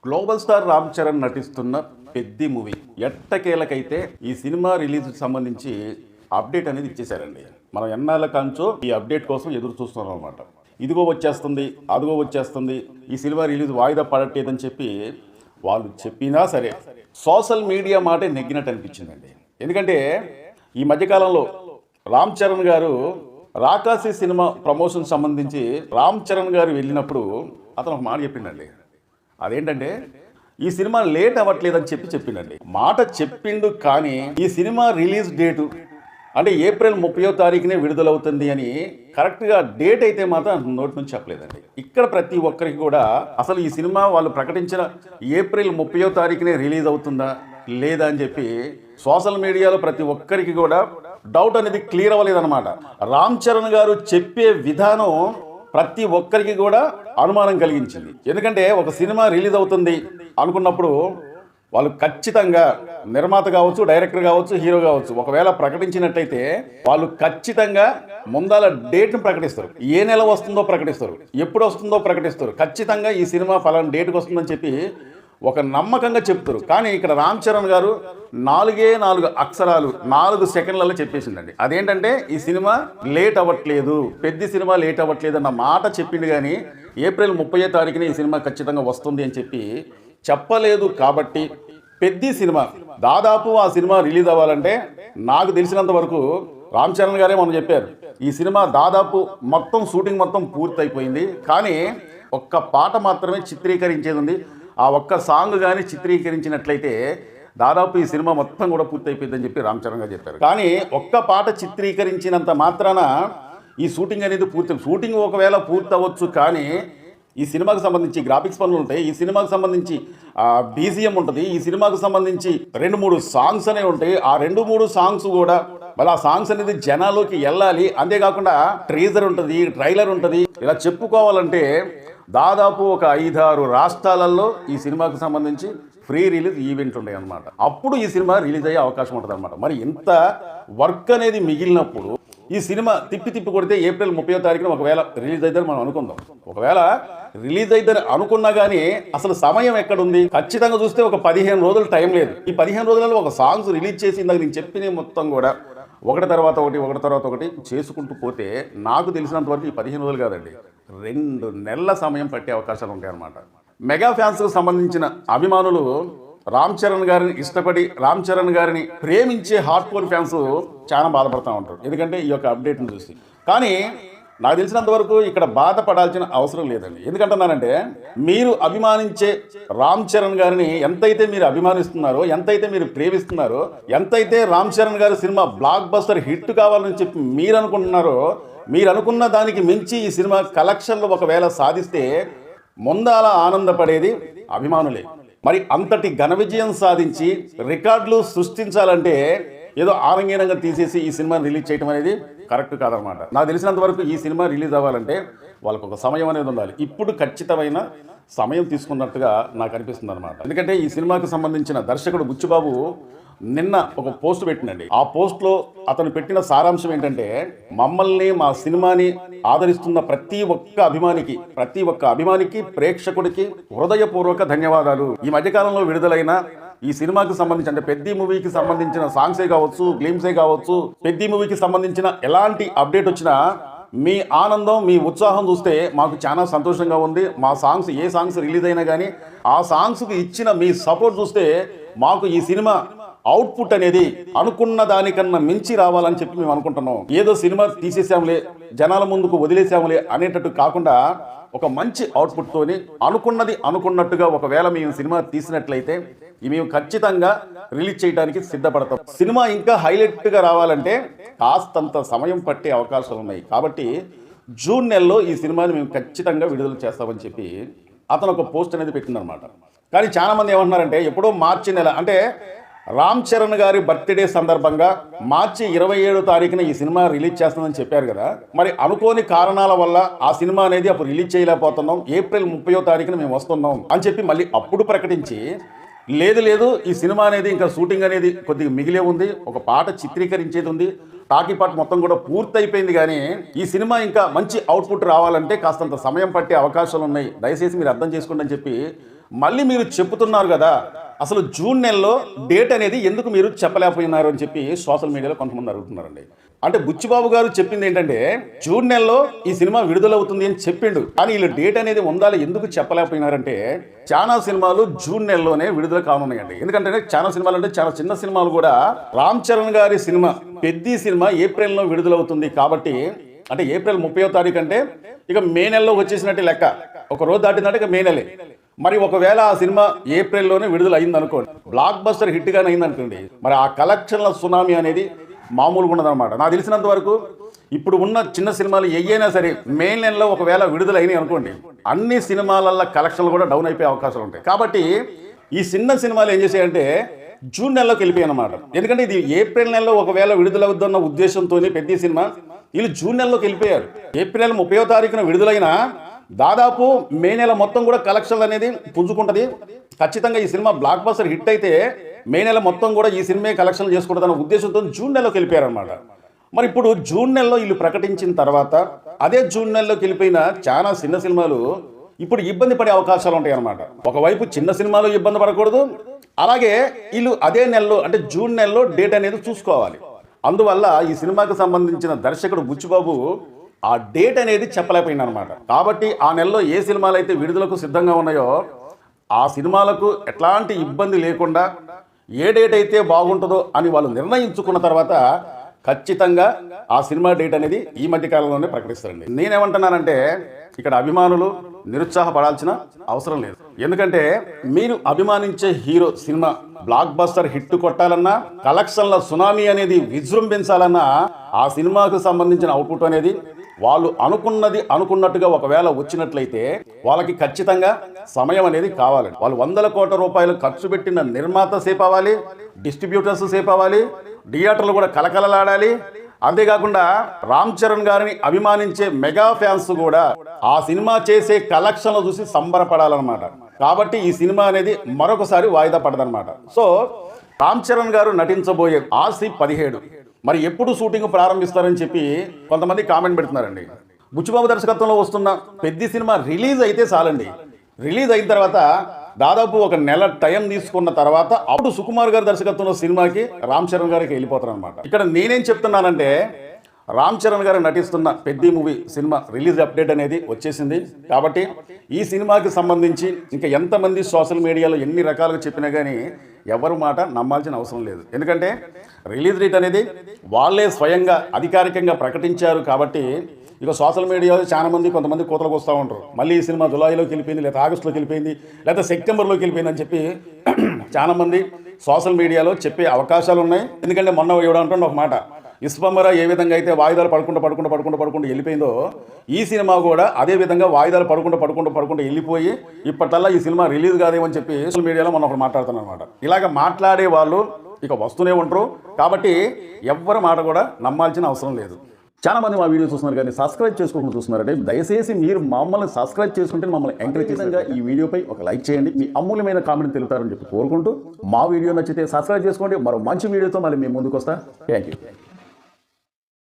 Global star Ram Charan నటిస్తున్న Peddi movie ఎట్టకేలకైతే ఈ cinema రిలీజ్కి సంబంధించి అప్డేట్ అనేది ఇచ్చేశారండి. మనం ఎన్నాళ్ళ కాంచో ఈ అప్డేట్ కోసం ఎదురు చూస్తున్నాం అనమాట. ఇదిగో వచ్చేస్తుంది, అదిగో వచ్చేస్తుంది, ఈ సినిమా రిలీజ్ వాయిదా పడట్లేదని చెప్పి వాళ్ళు చెప్పినా సరే సోషల్ మీడియా మాటే నెగ్గినట్టు అనిపించిందండి. ఎందుకంటే ఈ మధ్యకాలంలో రామ్ చరణ్ గారు రాకాసి సినిమా ప్రమోషన్ సంబంధించి రామ్ చరణ్ గారు వెళ్ళినప్పుడు అతను ఒక మాట చెప్పిండండి. అదేంటంటే ఈ సినిమా లేట్ అవ్వట్లేదని చెప్పిండండి. మాట చెప్పిండు, కానీ ఈ సినిమా రిలీజ్ డేటు అంటే ఏప్రిల్ 30వ తారీఖునే విడుదలవుతుంది అని కరెక్ట్గా డేట్ అయితే మాత్రం నోటి నుంచి చెప్పలేదండి. ఇక్కడ ప్రతి ఒక్కరికి కూడా అసలు ఈ సినిమా వాళ్ళు ప్రకటించిన ఏప్రిల్ 30వ తారీఖునే రిలీజ్ అవుతుందా లేదా అని చెప్పి సోషల్ మీడియాలో ప్రతి ఒక్కరికి కూడా డౌట్ అనేది క్లియర్ అవ్వలేదన్నమాట. రామ్ చరణ్ గారు చెప్పే విధానం ప్రతి ఒక్కరికి కూడా అనుమానం కలిగించింది. ఎందుకంటే ఒక సినిమా రిలీజ్ అవుతుంది అనుకున్నప్పుడు వాళ్ళు ఖచ్చితంగా నిర్మాత కావచ్చు, డైరెక్టర్ కావచ్చు, హీరో కావచ్చు, ఒకవేళ ప్రకటించినట్టయితే వాళ్ళు ఖచ్చితంగా ముందాల డేట్ను ప్రకటిస్తారు. ఏ నెల వస్తుందో ప్రకటిస్తారు, ఎప్పుడు వస్తుందో ప్రకటిస్తారు. ఖచ్చితంగా ఈ సినిమా ఫలానా డేట్కి వస్తుందని చెప్పి ఒక నమ్మకంగా చెప్తారు. కానీ ఇక్కడ రామ్ చరణ్ గారు 4 అక్షరాలు 4 సెకండ్లలో చెప్పేసిందండి. అదేంటంటే ఈ సినిమా లేట్ అవ్వట్లేదు, పెద్ద సినిమా లేట్ అవ్వట్లేదు అన్న మాట చెప్పిండు, కానీ ఏప్రిల్ 30వ తారీఖున ఈ సినిమా ఖచ్చితంగా వస్తుంది అని చెప్పి చెప్పలేదు. కాబట్టి పెద్ద సినిమా దాదాపు ఆ సినిమా రిలీజ్ అవ్వాలంటే నాకు తెలిసినంత వరకు రామ్ చరణ్ గారే మనం చెప్పారు, ఈ సినిమా దాదాపు మొత్తం షూటింగ్ మొత్తం పూర్తయిపోయింది, కానీ ఒక్క పాట మాత్రమే చిత్రీకరించేది ఉంది. ఆ ఒక్క సాంగ్ కానీ చిత్రీకరించినట్లయితే దాదాపు ఈ సినిమా మొత్తం కూడా పూర్తయిపోయిందని చెప్పి రామ్ చరణ్ గారు చెప్పారు. కానీ ఒక్క పాట చిత్రీకరించినంత మాత్రాన ఈ షూటింగ్ అనేది షూటింగ్ ఒకవేళ పూర్తవచ్చు, కానీ ఈ సినిమాకు సంబంధించి గ్రాఫిక్స్ పనులు ఉంటాయి, ఈ సినిమాకు సంబంధించి బీజిఎం ఉంటుంది, ఈ సినిమాకు సంబంధించి 2-3 సాంగ్స్ అనేవి ఉంటాయి. ఆ 2-3 సాంగ్స్ కూడా మళ్ళీ ఆ సాంగ్స్ అనేది జనాల్లోకి వెళ్ళాలి. అంతేకాకుండా ట్రీజర్ ఉంటుంది, ట్రైలర్ ఉంటుంది. ఇలా చెప్పుకోవాలంటే దాదాపు ఒక 5-6 రాష్ట్రాలలో ఈ సినిమాకు సంబంధించి ఫ్రీ రిలీజ్ ఈవెంట్ ఉంటాయి అన్నమాట. అప్పుడు ఈ సినిమా రిలీజ్ అయ్యే అవకాశం ఉంటుంది అనమాట. మరి ఇంత వర్క్ అనేది మిగిలినప్పుడు ఈ సినిమా తిప్పి కొడితే ఏప్రిల్ 30వ తారీఖున ఒకవేళ రిలీజ్ అవుతుందని మనం అనుకుందాం. ఒకవేళ రిలీజ్ అవుతుందని అనుకున్నా కానీ అసలు సమయం ఎక్కడుంది? ఖచ్చితంగా చూస్తే ఒక 15 రోజులు టైం లేదు. ఈ 15 రోజులలో ఒక సాంగ్స్ రిలీజ్ చేసి ఇందాక నేను చెప్పిన మొత్తం కూడా ఒకటి తర్వాత ఒకటి చేసుకుంటూ పోతే నాకు తెలిసినంత వరకు ఈ 15 రోజులు కాదండి, 2 నెలల సమయం పట్టే అవకాశాలు ఉంటాయి అన్నమాట. మెగా ఫ్యాన్స్కు సంబంధించిన అభిమానులు రామ్ చరణ్ గారిని ఇష్టపడి రామ్ చరణ్ గారిని ప్రేమించే హార్ట్ కోర్ ఫ్యాన్స్ చాలా బాధపడుతూ ఉంటారు, ఎందుకంటే ఈ యొక్క అప్డేట్ని చూసి. కానీ నాకు తెలిసినంత వరకు ఇక్కడ బాధపడాల్సిన అవసరం లేదండి. ఎందుకంటున్నానంటే మీరు అభిమానించే రామ్ చరణ్ గారిని ఎంతైతే మీరు అభిమానిస్తున్నారో, ఎంతైతే మీరు ప్రేమిస్తున్నారో, ఎంతైతే రామ్ చరణ్ గారి సినిమా బ్లాక్ బస్టర్ హిట్ కావాలని చెప్పి మీరు అనుకుంటున్నారో, మీరు అనుకున్న దానికి మించి ఈ సినిమా కలెక్షన్లు ఒకవేళ సాధిస్తే ముందాల ఆనందపడేది అభిమానులే. మరి అంతటి ఘన విజయం సాధించి రికార్డులు సృష్టించాలంటే ఏదో ఆరంగీనంగా తీసేసి ఈ సినిమాని రిలీజ్ చేయడం అనేది కరెక్ట్ కాదనమాట. నాకు తెలిసినంత వరకు ఈ సినిమా రిలీజ్ అవ్వాలంటే వాళ్ళకు ఒక సమయం అనేది ఉండాలి. ఇప్పుడు ఖచ్చితమైన సమయం తీసుకున్నట్టుగా నాకు అనిపిస్తుంది అనమాట. ఎందుకంటే ఈ సినిమాకు సంబంధించిన దర్శకుడు బుచ్చిబాబు నిన్న ఒక పోస్ట్ పెట్టినండి. ఆ పోస్ట్లో అతను పెట్టిన సారాంశం ఏంటంటే, మమ్మల్ని మా సినిమాని ఆదరిస్తున్న ప్రతి ఒక్క అభిమానికి ప్రేక్షకుడికి హృదయపూర్వక ధన్యవాదాలు. ఈ మధ్యకాలంలో విడుదలైన ఈ సినిమాకి సంబంధించి అంటే పెద్ద మూవీకి సంబంధించిన సాంగ్సే కావచ్చు, గ్లిమ్సే కావచ్చు, పెద్ద మూవీకి సంబంధించిన ఎలాంటి అప్డేట్ వచ్చినా మీ ఆనందం, మీ ఉత్సాహం చూస్తే మాకు చాలా సంతోషంగా ఉంది. మా సాంగ్స్ ఏ సాంగ్స్ రిలీజ్ అయినా కానీ ఆ సాంగ్స్కి ఇచ్చిన మీ సపోర్ట్ చూస్తే మాకు ఈ సినిమా అవుట్పుట్ అనేది అనుకున్న దానికన్నా మించి రావాలని చెప్పి మేము అనుకుంటున్నాం. ఏదో సినిమా తీసేసాములే, జనాల ముందుకు వదిలేసాములే అనేటట్టు కాకుండా ఒక మంచి అవుట్పుట్తోని అనుకున్నది అనుకున్నట్టుగా ఒకవేళ మేము సినిమా తీసినట్లయితే మేము ఖచ్చితంగా రిలీజ్ చేయడానికి సిద్ధపడతాం. సినిమా ఇంకా హైలైట్గా రావాలంటే కాస్తంత సమయం పట్టే అవకాశాలు ఉన్నాయి. కాబట్టి జూన్ నెలలో ఈ సినిమాని మేము ఖచ్చితంగా విడుదల చేస్తామని చెప్పి అతను ఒక పోస్ట్ అనేది పెట్టిందనమాట. కానీ చాలామంది ఏమంటున్నారంటే ఎప్పుడో మార్చి నెల అంటే రామ్ చరణ్ గారి బర్త్డే సందర్భంగా మార్చి 27వ తారీఖున ఈ సినిమా రిలీజ్ చేస్తుందని చెప్పారు కదా, మరి అనుకోని కారణాల వల్ల ఆ సినిమా అనేది అప్పుడు రిలీజ్ చేయలేకపోతున్నాం, ఏప్రిల్ 30వ తారీఖున మేము వస్తున్నాం అని చెప్పి మళ్ళీ అప్పుడు ప్రకటించి లేదు ఈ సినిమా అనేది ఇంకా షూటింగ్ అనేది కొద్దిగా మిగిలే ఉంది, ఒక పాట చిత్రీకరించేది ఉంది, టాకీ పాట మొత్తం కూడా పూర్తయిపోయింది, కానీ ఈ సినిమా ఇంకా మంచి అవుట్పుట్ రావాలంటే కాస్తంత సమయం పట్టే అవకాశాలు ఉన్నాయి, దయచేసి మీరు అర్థం చేసుకోండి అని చెప్పి మళ్ళీ మీరు చెప్తున్నారు కదా, అసలు జూన్ నెలలో డేట్ అనేది ఎందుకు మీరు చెప్పలేకపోయినారు అని చెప్పి సోషల్ మీడియాలో కొంతమంది అడుగుతున్నారండి. అంటే బుచ్చిబాబు గారు చెప్పింది ఏంటంటే జూన్ నెలలో ఈ సినిమా విడుదలవుతుంది అని చెప్పిండు, కానీ వీళ్ళు డేట్ అనేది ఉండాలి ఎందుకు చెప్పలేకపోయినారంటే చాలా సినిమాలు జూన్ నెలలోనే విడుదల కానున్నాయండి. ఎందుకంటే చాలా సినిమాలు అంటే చాలా చిన్న సినిమాలు కూడా రామ్ చరణ్ గారి సినిమా పెద్ది సినిమా ఏప్రిల్లో విడుదలవుతుంది కాబట్టి, అంటే ఏప్రిల్ 30వ తారీఖు అంటే ఇక మే నెలలో వచ్చేసినట్టు లెక్క. ఒక రోజు దాటిందంటే ఇక మే నెలే. మరి ఒకవేళ ఆ సినిమా ఏప్రిల్లోనే విడుదల అయింది అనుకోండి, బ్లాక్ బస్టర్ హిట్గానే అయింది అనుకోండి, మరి ఆ కలెక్షన్ల సునామీ అనేది మామూలుగా ఉన్నదన్నమాట. నాకు తెలిసినంత వరకు ఇప్పుడు ఉన్న చిన్న సినిమాలు ఏయైనా సరే మే నెలలో ఒకవేళ విడుదల అయినాయి అనుకోండి, అన్ని సినిమాల కలెక్షన్లు కూడా డౌన్ అయిపోయే అవకాశాలు ఉంటాయి. కాబట్టి ఈ చిన్న సినిమాలు ఏం చేసాయంటే జూన్ నెలలోకి వెళ్ళిపోయాయి అన్నమాట. ఎందుకంటే ఇది ఏప్రిల్ నెలలో ఒకవేళ విడుదలవుతున్న ఉద్దేశంతో పెద్ద సినిమా వీళ్ళు జూన్ నెలలోకి వెళ్ళిపోయారు. ఏప్రిల్ 30వ తారీఖున విడుదలైన దాదాపు మే నెల మొత్తం కూడా కలెక్షన్లు అనేది పుంజుకుంటుంది. ఖచ్చితంగా ఈ సినిమా బ్లాక్ బస్టర్ హిట్ అయితే మే నెల మొత్తం కూడా ఈ సినిమా కలెక్షన్లు చేసుకుంటుందన్న ఉద్దేశంతో జూన్ నెలలోకి వెళ్ళిపోయారు అనమాట. మరి ఇప్పుడు జూన్ నెలలో వీళ్ళు ప్రకటించిన తర్వాత అదే జూన్ నెలలోకి వెళ్ళిపోయిన చాలా చిన్న సినిమాలు ఇప్పుడు ఇబ్బంది పడే అవకాశాలు ఉంటాయి అన్నమాట. ఒకవైపు చిన్న సినిమాలు ఇబ్బంది పడకూడదు, అలాగే వీళ్ళు అదే నెలలో అంటే జూన్ నెలలో డేట్ అనేది చూసుకోవాలి. అందువల్ల ఈ సినిమాకి సంబంధించిన దర్శకుడు బుచ్చిబాబు ఆ డేట్ అనేది చెప్పలేకపోయింది అనమాట. కాబట్టి ఆ నెలలో ఏ సినిమాలు అయితే విడుదలకు సిద్ధంగా ఉన్నాయో ఆ సినిమాలకు ఎట్లాంటి ఇబ్బంది లేకుండా ఏ డేట్ అయితే బాగుంటుందో అని వాళ్ళు నిర్ణయించుకున్న తర్వాత ఖచ్చితంగా ఆ సినిమా డేట్ అనేది ఈ మధ్య కాలంలోనే ప్రకటిస్తారండి. నేనేమంటున్నానంటే ఇక్కడ అభిమానులు నిరుత్సాహపడాల్సిన అవసరం లేదు. ఎందుకంటే మీరు అభిమానించే hero cinema blockbuster hit కొట్టాలన్నా, కలెక్షన్ల సునామీ అనేది విజృంభించాలన్నా ఆ సినిమాకు సంబంధించిన అవుట్పుట్ అనేది వాళ్ళు అనుకున్నది అనుకున్నట్టుగా ఒకవేళ వచ్చినట్లయితే వాళ్ళకి ఖచ్చితంగా సమయం అనేది కావాలి. వాళ్ళు 100 కోట్ల రూపాయలు ఖర్చు పెట్టిన నిర్మాత సేపు అవ్వాలి, డిస్ట్రిబ్యూటర్స్ సేపు అవ్వాలి, థియేటర్లు కూడా కలకలలాడాలి. అంతేకాకుండా రామ్ చరణ్ గారిని అభిమానించే మెగా ఫ్యాన్స్ కూడా ఆ సినిమా చేసే కలెక్షన్లు చూసి సంబరపడాలన్నమాట. కాబట్టి ఈ సినిమా అనేది మరొకసారి వాయిదా పడదన్నమాట. సో రామ్ చరణ్ గారు నటించబోయే ఆర్సీ 17 మరి ఎప్పుడు షూటింగ్ ప్రారంభిస్తారని చెప్పి కొంతమంది కామెంట్ పెడుతున్నారండి. బుచ్చిబాబు దర్శకత్వంలో వస్తున్న పెద్ద సినిమా రిలీజ్ అయితే చాలండి. రిలీజ్ అయిన తర్వాత దాదాపు ఒక నెల టైం తీసుకున్న తర్వాత అప్పుడు సుకుమార్ గారి దర్శకత్వంలో సినిమాకి రామ్ చరణ్ గారికి వెళ్ళిపోతారు అనమాట. ఇక్కడ నేనేం చెప్తున్నానంటే రామ్ చరణ్ గారు నటిస్తున్న పెద్ద మూవీ సినిమా రిలీజ్ అప్డేట్ అనేది వచ్చేసింది. కాబట్టి ఈ సినిమాకి సంబంధించి ఇంకా ఎంతమంది సోషల్ మీడియాలో ఎన్ని రకాలుగా చెప్పినా కానీ ఎవరు మాట నమ్మాల్సిన అవసరం లేదు. ఎందుకంటే రిలీజ్ డేట్ అనేది వాళ్ళే స్వయంగా అధికారికంగా ప్రకటించారు. కాబట్టి ఇక సోషల్ మీడియాలో చాలా మంది కొంతమంది కోతలకు వస్తూ ఉంటారు. మళ్ళీ ఈ సినిమా జులైలోకి వెళ్ళిపోయింది, లేదా ఆగస్టులోకి వెళ్ళిపోయింది, లేదా సెప్టెంబర్లోకి వెళ్ళిపోయింది అని చెప్పి చాలామంది సోషల్ మీడియాలో చెప్పే అవకాశాలు ఉన్నాయి. ఎందుకంటే మొన్న ఇవ్వడం ఒక మాట, ఇస్పమరా ఏ విధంగా అయితే వాయిదాలు పడుకుంటూ వెళ్ళిపోయిందో ఈ సినిమా కూడా అదే విధంగా వాయిదాలు పడుకుంటూ వెళ్ళిపోయి ఇప్పట్లల్లా ఈ సినిమా రిలీజ్ కాదేమని చెప్పి సోషల్ మీడియాలో మనం ఒకటి మాట్లాడుతున్నాం అనమాట. ఇలాగ మాట్లాడే వాళ్ళు ఇక వస్తూనే ఉంటారు. కాబట్టి ఎవ్వరి మాట కూడా నమ్మాల్సిన అవసరం లేదు. చాలా మంది మా వీడియో చూస్తున్నారు కానీ సబ్స్క్రైబ్ చేసుకోకుండా చూస్తున్నారంటే దయచేసి మీరు మమ్మల్ని సబ్స్క్రైబ్ చేసుకుంటే మమ్మల్ని ఎంకరేజ్ చేసేందుకు ఈ వీడియోపై ఒక లైక్ చేయండి, మీ అమూల్యమైన కామెంట్ తెలుపుతారని చెప్పి కోరుకుంటూ మా వీడియో నచ్చితే సబ్స్క్రైబ్ చేసుకోండి. మరో మంచి వీడియోతో మళ్ళీ మేము ముందుకు వస్తా. Thank you.